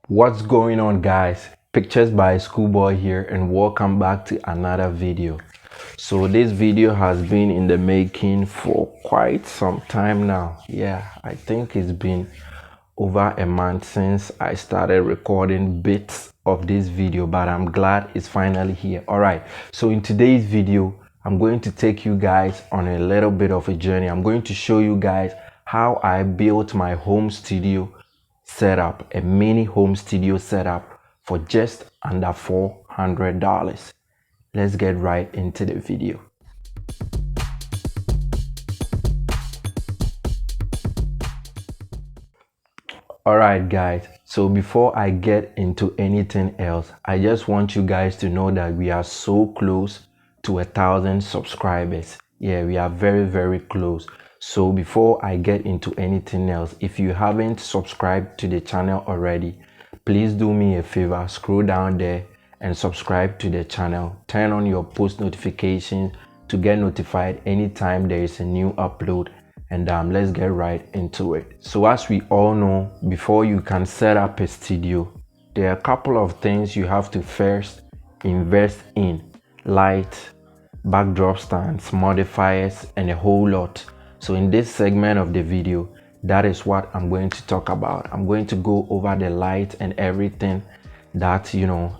What's going on, guys? Pictures by Schoolboy here, and welcome back to another video. So this video has been in the making for quite some time now. Yeah, I think it's been over a month since I started recording bits of this video, but I'm glad it's finally here. All right, so in today's video I'm going to take you guys on a little bit of a journey. I'm going to show you guys how I built my home studio setup, a mini home studio setup, for just under $400. Let's get right into the video. Alright guys, so before I get into anything else, I just want you guys to know that we are so close to 1,000 subscribers. Yeah, we are very close. So before I get into anything else, if you haven't subscribed to the channel already, please do me a favor, scroll down there and subscribe to the channel. Turn on your post notifications to get notified anytime there is a new upload. And let's get right into it. So as we all know, before you can set up a studio, there are a couple of things you have to first invest in: light, backdrop stands, modifiers, and a whole lot. So in this segment of the video, that is what I'm going to talk about. I'm going to go over the light and everything that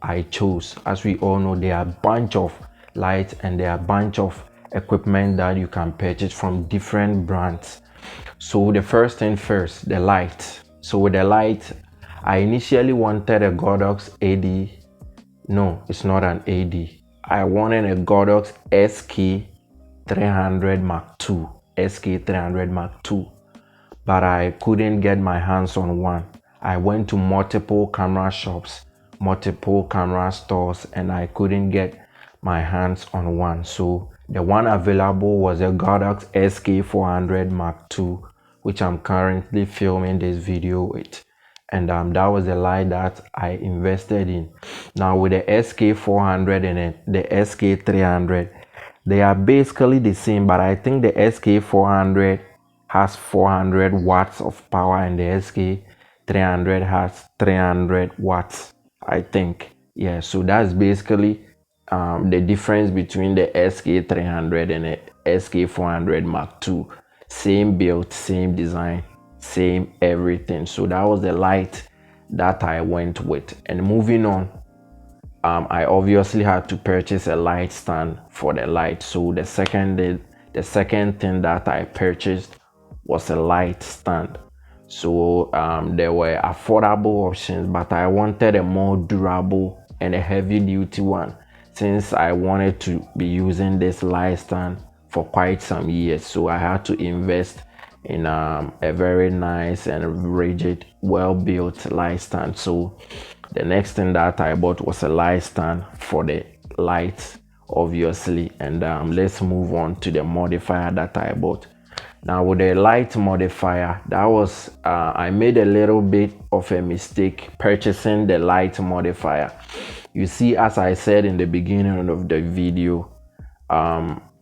I chose. As we all know, there are a bunch of lights and there are a bunch of equipment that you can purchase from different brands. So the first thing first, the light. So with the light, I initially wanted a Godox AD. No, it's not an AD. I wanted a Godox SK300 Mark II. SK300 Mark II. But I couldn't get my hands on one. I went to multiple camera shops, multiple camera stores, and I couldn't get my hands on one. So the one available was a Godox SK400 Mark II, which I'm currently filming this video with. And that was the light that I invested in. Now with the SK400 and the SK300, they are basically the same, but I think the SK400 has 400 watts of power and the SK300 has 300 watts, I think. Yeah, so that's basically the difference between the SK300 and the SK400 Mark II. Same build, same design, same everything. So that was the light that I went with. And moving on, I obviously had to purchase a light stand for the light. So the second thing that I purchased was a light stand. So there were affordable options, but I wanted a more durable and a heavy duty one, since I wanted to be using this light stand for quite some years. So I had to invest in a very nice and rigid, well-built light stand. So the next thing that I bought was a light stand for the lights, obviously. And let's move on to the modifier that I bought. Now with the light modifier, that was I made a little bit of a mistake purchasing the light modifier. You see, as I said in the beginning of the video,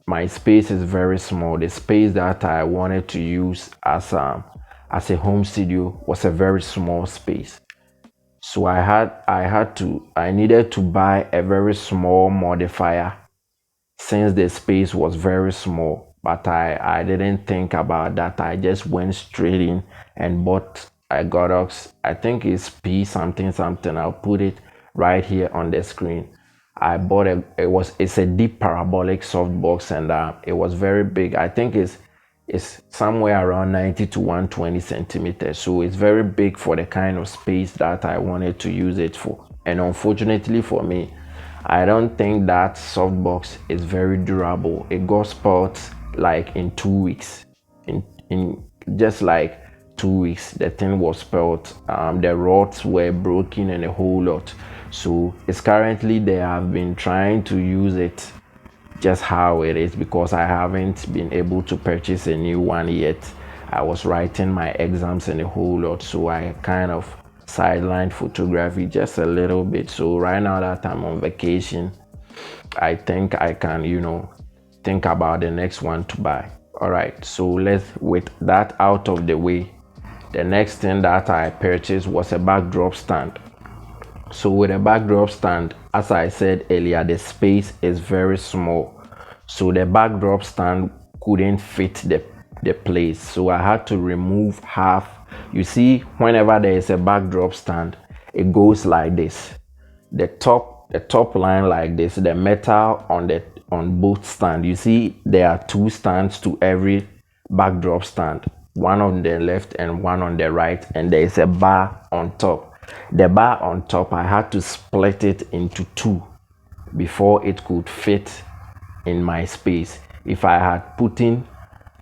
my space is very small. The space that I wanted to use as a home studio was a very small space. So I needed to buy a very small modifier, since the space was very small. But I didn't think about that. I just went straight in and bought a Godox. I think it's P something. I'll put it right here on the screen. I bought it's a deep parabolic softbox, and it was very big. I think it's somewhere around 90 to 120 centimeters. So it's very big for the kind of space that I wanted to use it for. And unfortunately for me, I don't think that softbox is very durable. It got spoiled like in 2 weeks. In just like 2 weeks, the thing was spoiled. The rods were broken and a whole lot. So it's currently there. I've been trying to use it just how it is, because I haven't been able to purchase a new one yet. I was writing my exams and a whole lot, so I kind of sidelined photography just a little bit. So right now that I'm on vacation, I think I can think about the next one to buy. All right, so with that out of the way, the next thing that I purchased was a backdrop stand. So with a backdrop stand, as I said earlier, the space is very small, so the backdrop stand couldn't fit the place, so I had to remove half. You see, whenever there is a backdrop stand, it goes like this. The top line like this, the metal on both stand. You see, there are two stands to every backdrop stand, one on the left and one on the right, and there is a bar on top. The bar on top, I had to split it into two before it could fit in my space. If I had put in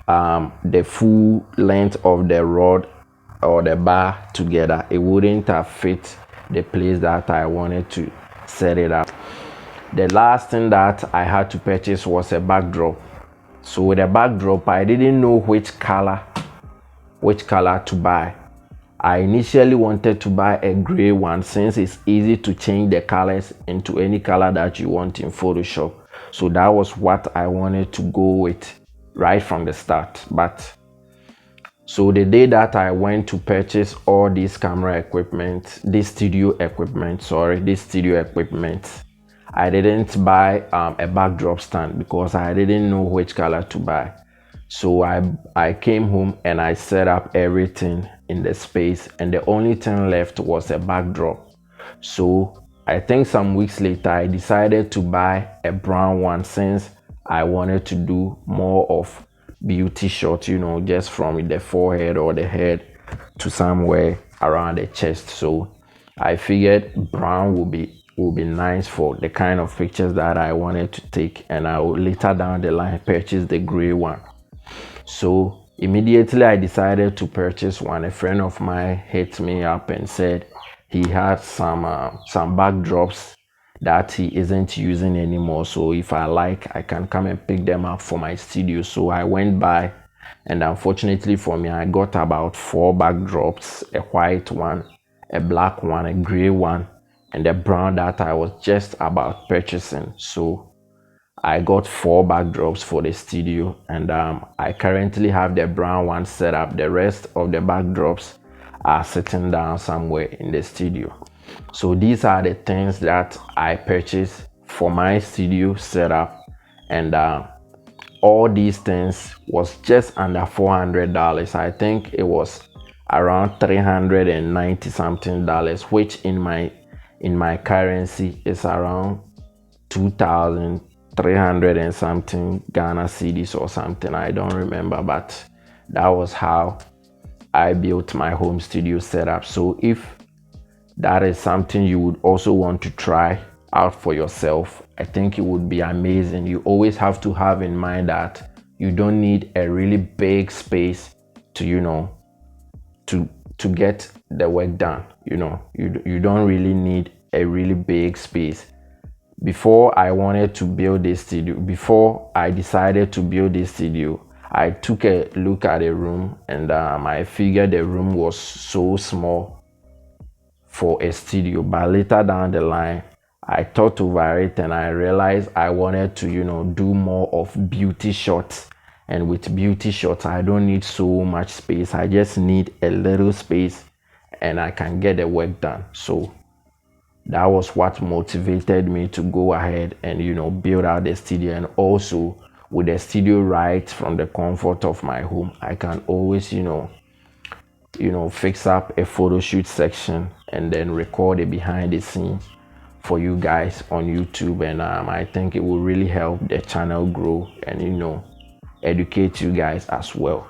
the full length of the rod or the bar together, it wouldn't have fit the place that I wanted to set it up. The last thing that I had to purchase was a backdrop. So with a backdrop, I didn't know which color to buy. I initially wanted to buy a gray one, since it's easy to change the colors into any color that you want in Photoshop. So that was what I wanted to go with right from the start. But so the day that I went to purchase all this camera equipment, this studio equipment, I didn't buy a backdrop stand because I didn't know which color to buy. So I came home and I set up everything in the space, and the only thing left was a backdrop. So I think some weeks later I decided to buy a brown one, since I wanted to do more of beauty shots, you know, just from the forehead or the head to somewhere around the chest. So I figured brown would be nice for the kind of pictures that I wanted to take, and I will later down the line purchase the gray one. So immediately I decided to purchase one. A friend of mine hit me up and said he had some backdrops that he isn't using anymore, so if I like, I can come and pick them up for my studio. So I went by, and unfortunately for me, I got about 4 backdrops: a white one, a black one, a gray one, and a brown that I was just about purchasing. So I got 4 backdrops for the studio, and I currently have the brown one set up. The rest of the backdrops are sitting down somewhere in the studio. So these are the things that I purchased for my studio setup, and all these things was just under $400. I think it was around $390 something, which in my currency is around 2,300 and something Ghana cedis or something. I don't remember, but that was how I built my home studio setup. So if that is something you would also want to try out for yourself, I think it would be amazing. You always have to have in mind that you don't need a really big space to, you know, to get the work done. You know, you don't really need a really big space. Before I wanted to build this studio, before I decided to build this studio, I took a look at the room, and I figured the room was so small for a studio. But later down the line, I thought over it, and I realized I wanted to, you know, do more of beauty shots. And with beauty shots, I don't need so much space. I just need a little space, and I can get the work done. So that was what motivated me to go ahead and, you know, build out the studio. And also with the studio right from the comfort of my home, I can always, you know, fix up a photo shoot section and then record it behind the scenes for you guys on YouTube. And I think it will really help the channel grow and, you know, educate you guys as well.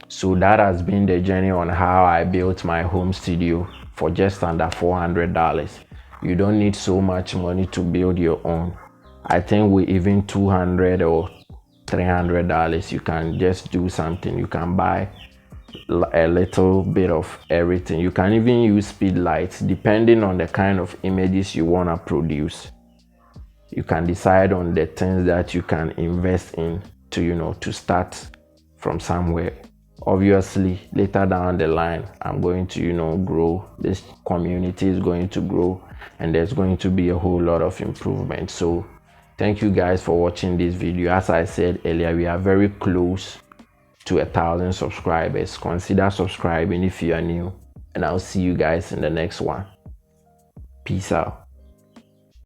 So that has been the journey on how I built my home studio for just under $400. You don't need so much money to build your own. I think with even $200 or $300, you can just do something. You can buy a little bit of everything. You can even use Speedlight depending on the kind of images you want to produce. You can decide on the things that you can invest in to, you know, to start from somewhere. Obviously later down the line, I'm going to, you know, grow. This community is going to grow, and there's going to be a whole lot of improvement. So thank you guys for watching this video. As I said earlier, we are very close to 1,000 subscribers. Consider subscribing if you are new, and I'll see you guys in the next one. Peace out.